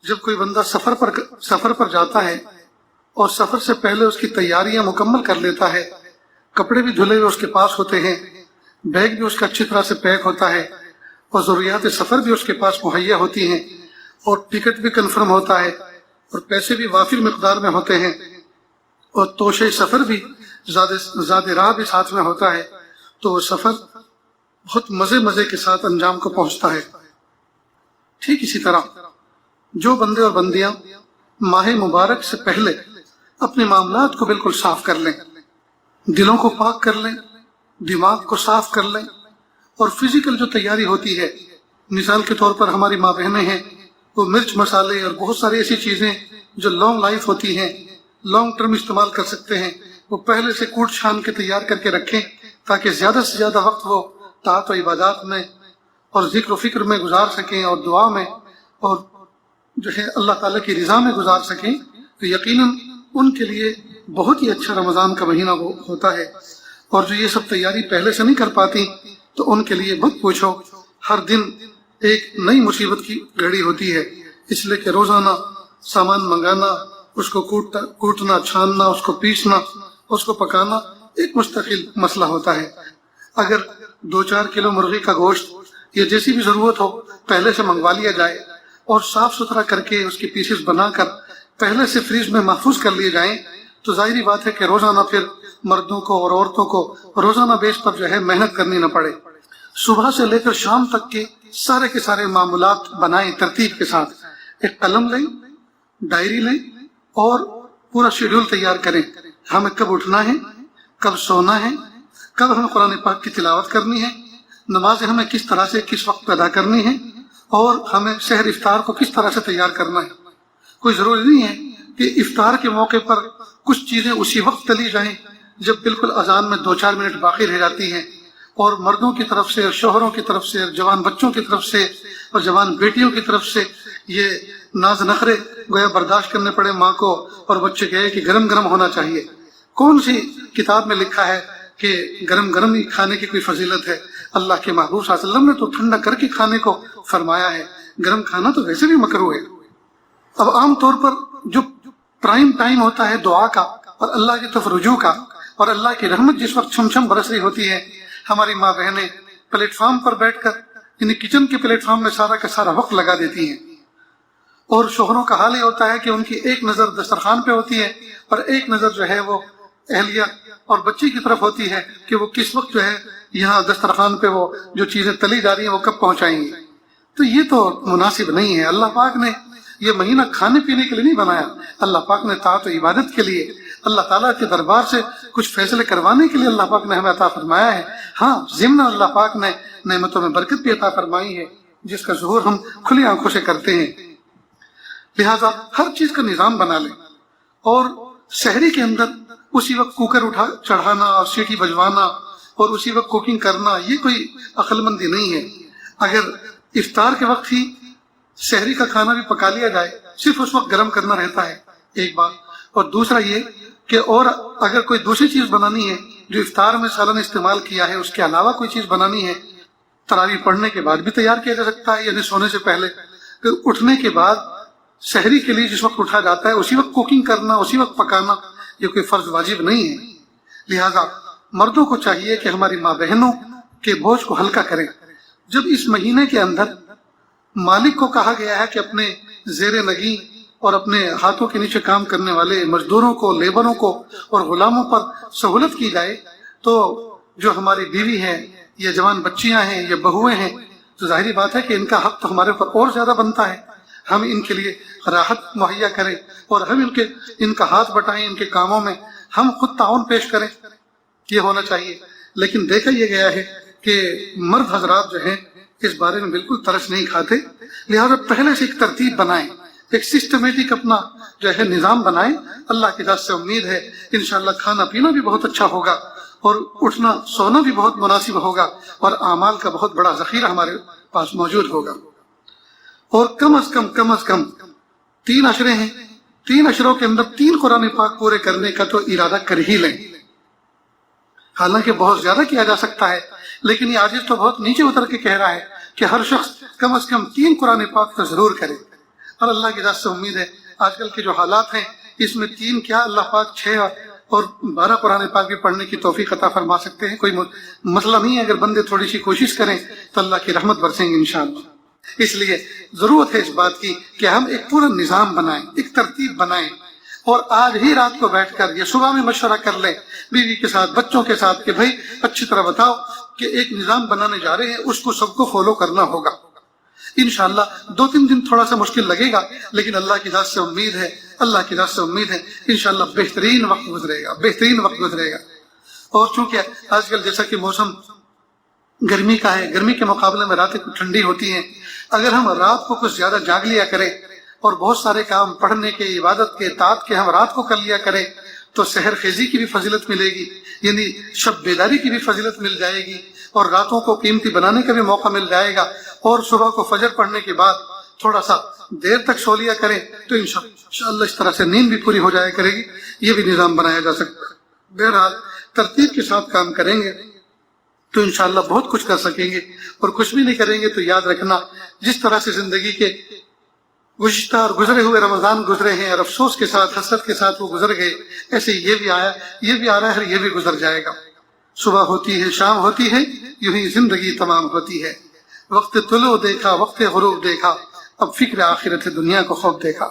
جب کوئی بندہ سفر پر جاتا ہے اور سفر سے پہلے اس کی تیاریاں مکمل کر لیتا ہے، کپڑے بھی دھلے ہوئے اس کے پاس ہوتے ہیں، بیگ بھی اس کا اچھی طرح سے پیک ہوتا ہے، اور ضروریات سفر بھی اس کے پاس مہیا ہوتی ہیں، اور ٹکٹ بھی کنفرم ہوتا ہے، اور پیسے بھی وافر مقدار میں ہوتے ہیں، اور توشے سفر بھی زیادہ راہ بھی ساتھ میں ہوتا ہے، تو وہ سفر بہت مزے کے ساتھ انجام کو پہنچتا ہے۔ ٹھیک اسی طرح جو بندے اور بندیاں ماہ مبارک سے پہلے اپنے معاملات کو بالکل صاف کر لیں، دلوں کو پاک کر لیں، دماغ کو صاف کر لیں، اور فزیکل جو تیاری ہوتی ہے، مثال کے طور پر ہماری ماں بہنیں ہیں، وہ مرچ مسالے اور بہت ساری ایسی چیزیں جو لانگ لائف ہوتی ہیں، لانگ ٹرم استعمال کر سکتے ہیں، وہ پہلے سے کوٹ چھان کے تیار کر کے رکھیں تاکہ زیادہ سے زیادہ وقت وہ طاعت و عبادات میں اور ذکر و فکر میں گزار سکیں، اور دعا میں، اور جو ہے اللہ تعالیٰ کی رضا میں گزار سکیں، تو یقیناً ان کے لیے بہت ہی اچھا رمضان کا مہینہ وہ ہوتا ہے۔ اور جو یہ سب تیاری پہلے سے نہیں کر پاتی تو ان کے لیے مت پوچھو، ہر دن ایک نئی مصیبت کی گھڑی ہوتی ہے، اس لیے کہ روزانہ سامان منگانا، اس کو کوٹنا، چھاننا، اس کو پیسنا، اس کو پکانا ایک مستقل مسئلہ ہوتا ہے۔ اگر 2-4 کلو مرغی کا گوشت یا جیسی بھی ضرورت ہو پہلے سے منگوا لیا جائے اور صاف ستھرا کر کے اس کی پیسز بنا کر پہلے سے فریج میں محفوظ کر لیے جائیں، تو ظاہری بات ہے کہ روزانہ پھر مردوں کو اور عورتوں کو روزانہ بیس پر جو ہے محنت کرنی نہ پڑے۔ صبح سے لے کر شام تک کے سارے معمولات بنائیں ترتیب کے ساتھ، ایک قلم لیں، ڈائری لیں، اور پورا شیڈول تیار کریں، ہمیں کب اٹھنا ہے، کب سونا ہے، کب ہمیں قرآن پاک کی تلاوت کرنی ہے، نماز ہمیں کس طرح سے کس وقت ادا کرنی ہے، اور ہمیں سحر افطار کو کس طرح سے تیار کرنا ہے۔ کوئی ضروری نہیں ہے کہ افطار کے موقع پر کچھ چیزیں اسی وقت تلی جائیں جب بالکل اذان میں 2-4 منٹ باقی رہ جاتی ہیں، اور مردوں کی طرف سے اور شوہروں کی طرف سے اور جوان بچوں کی طرف سے اور جوان بیٹیوں کی طرف سے یہ ناز نخرے گویا برداشت کرنے پڑے ماں کو، اور بچے کہے کہ گرم گرم ہونا چاہیے۔ کون سی کتاب میں لکھا ہے کہ گرم گرم ہی کھانے کی کوئی فضیلت ہے؟ اللہ کے محبوب صلی اللہ علیہ وسلم نے تو ٹھنڈا کر کے کھانے کو فرمایا ہے، گرم کھانا تو ویسے بھی مکروہ ہے۔ اب عام طور پر جو پرائم ٹائم ہوتا ہے دعا کا اور اللہ کی طرف رجوع کا اور اللہ کی رحمت جس وقت چھم چھم برس رہی ہوتی ہے، ہماری ماں بہنیں پلیٹ فارم پر بیٹھ کر یعنی کچن کے پلیٹ فارم میں سارا کا سارا وقت لگا دیتی ہیں، اور شوہروں کا حال یہ ہوتا ہے کہ ان کی ایک نظر دسترخوان پہ ہوتی ہے اور ایک نظر جو ہے وہ اہلیہ اور بچی کی طرف ہوتی ہے کہ وہ کس وقت جو ہے یہاں دسترخوان پہ وہ جو چیزیں تلی جا رہی ہیں وہ کب پہنچائیں گی۔ تو یہ تو مناسب نہیں ہے۔ اللہ پاک نے یہ مہینہ کھانے پینے کے لیے نہیں بنایا، اللہ پاک نے طاعت و عبادت کے لیے، اللہ تعالیٰ کے دربار سے کچھ فیصلے کروانے کے لیے اللہ پاک نے ہمیں عطا فرمایا ہے۔ ہاں، ضمن اللہ پاک نے نعمتوں میں برکت بھی عطا فرمائی ہے جس کا ظہور ہم کھلی آنکھوں سے کرتے ہیں۔ لہٰذا ہر چیز کا نظام بنا لیں، اور سحری کے اندر اسی وقت کوکر چڑھانا اور سیٹی بجوانا اور اسی وقت کوکنگ کرنا یہ کوئی عقل مندی نہیں ہے۔ اگر افطار کے وقت ہی سحری کا کھانا بھی پکا لیا جائے، صرف اس وقت گرم کرنا رہتا ہے، ایک بات، اور دوسرا یہ کہ اور اگر کوئی دوسری چیز بنانی ہے جو افطار میں سالن استعمال کیا ہے اس کے علاوہ کوئی چیز بنانی ہے، تراویح پڑھنے کے بعد بھی تیار کیا جا سکتا ہے، یعنی سونے سے پہلے، پھر اٹھنے کے بعد سحری کے لیے جس وقت اٹھا جاتا ہے اسی وقت کوکنگ کرنا، اسی وقت پکانا، یہ کوئی فرض واجب نہیں ہے۔ لہٰذا مردوں کو چاہیے کہ ہماری ماں بہنوں کے بوجھ کو ہلکا کریں۔ جب اس مہینے کے اندر مالک کو کہا گیا ہے کہ اپنے زیر نگیں اور اپنے ہاتھوں کے نیچے کام کرنے والے مزدوروں کو، لیبروں کو اور غلاموں پر سہولت کی جائے، تو جو ہماری بیوی ہیں یا جوان بچیاں ہیں یا بہویں ہیں، تو ظاہری بات ہے کہ ان کا حق تو ہمارے اوپر اور زیادہ بنتا ہے، ہم ان کے لیے راحت مہیا کریں اور ہم ان کا ہاتھ بٹائیں، ان کے کاموں میں ہم خود تعاون پیش کریں، یہ ہونا چاہیے۔ لیکن دیکھا یہ گیا ہے کہ مرد حضرات جو ہیں اس بارے میں بالکل ترس نہیں کھاتے، لہٰذا پہلے سے ایک ترتیب بنائیں، ایک سسٹمیٹک اپنا جو ہے نظام بنائیں۔ اللہ کی ذات سے امید ہے انشاءاللہ کھانا پینا بھی بہت اچھا ہوگا اور اٹھنا سونا بھی بہت مناسب ہوگا اور اعمال کا بہت بڑا ذخیرہ ہمارے پاس موجود ہوگا۔ اور کم از کم 3 عشرے ہیں، 3 عشروں کے اندر 3 قرآن پاک پورے کرنے کا تو ارادہ کر ہی لیں۔ حالانکہ بہت زیادہ کیا جا سکتا ہے، لیکن یہ عاجز تو بہت نیچے اتر کے کہہ رہا ہے کہ ہر شخص کم از کم 3 قرآن پاک تو ضرور کرے۔ اور اللہ کی ذات سے امید ہے آج کل کے جو حالات ہیں اس میں 3 کیا اللہ پاک 6 اور 12 قرآن پاک بھی پڑھنے کی توفیق عطا فرما سکتے ہیں. کوئی مسئلہ نہیں ہے، اگر بندے تھوڑی سی کوشش کریں تو اللہ کی رحمت برسیں گے انشاءاللہ. اس لیے ضرورت ہے اس بات کی کہ ہم ایک پورا نظام بنائیں، ایک ترتیب بنائیں، اور آج ہی رات کو بیٹھ کر یا صبح میں مشورہ کر لیں بیوی کے ساتھ، بچوں کے ساتھ کہ بھائی اچھی طرح بتاؤ کہ ایک نظام بنانے جا رہے ہیں، اس کو سب کو فالو کرنا ہوگا. انشاءاللہ 2-3 دن تھوڑا سا مشکل لگے گا، لیکن اللہ کی ذات سے امید ہے، اللہ کی ذات سے امید ہے انشاءاللہ بہترین وقت گزرے گا، بہترین وقت گزرے گا. اور چونکہ آج کل جیسا کہ موسم گرمی کا ہے، گرمی کے مقابلے میں راتیں کچھ ٹھنڈی ہوتی ہیں، اگر ہم رات کو کچھ زیادہ جاگ لیا کریں اور بہت سارے کام پڑھنے کے، عبادت کے، اطاعت کے ہم رات کو کر لیا کریں تو سحر خیزی کی بھی فضیلت ملے گی، یعنی شب بیداری کی بھی فضیلت مل جائے گی، اور راتوں کو قیمتی بنانے کا بھی موقع مل جائے گا. اور صبح کو فجر پڑھنے کے بعد تھوڑا سا دیر تک سو لیا کریں تو انشاءاللہ اس طرح سے نیند بھی پوری ہو جایا کرے گی. یہ بھی نظام بنایا جا سکتا ہے. بہرحال ترتیب کے ساتھ کام کریں گے تو انشاءاللہ بہت کچھ کر سکیں گے، اور کچھ بھی نہیں کریں گے تو یاد رکھنا جس طرح سے زندگی کے گزشتہ اور گزرے ہوئے رمضان گزرے ہیں اور افسوس کے ساتھ، حسرت کے ساتھ وہ گزر گئے، ایسے یہ بھی آیا، یہ بھی آ رہا ہے، یہ بھی گزر جائے گا. صبح ہوتی ہے، شام ہوتی ہے، یوں ہی زندگی تمام ہوتی ہے. وقت طلوع دیکھا، وقت غروب دیکھا، اب فکر آخرت دنیا کو خوب دیکھا.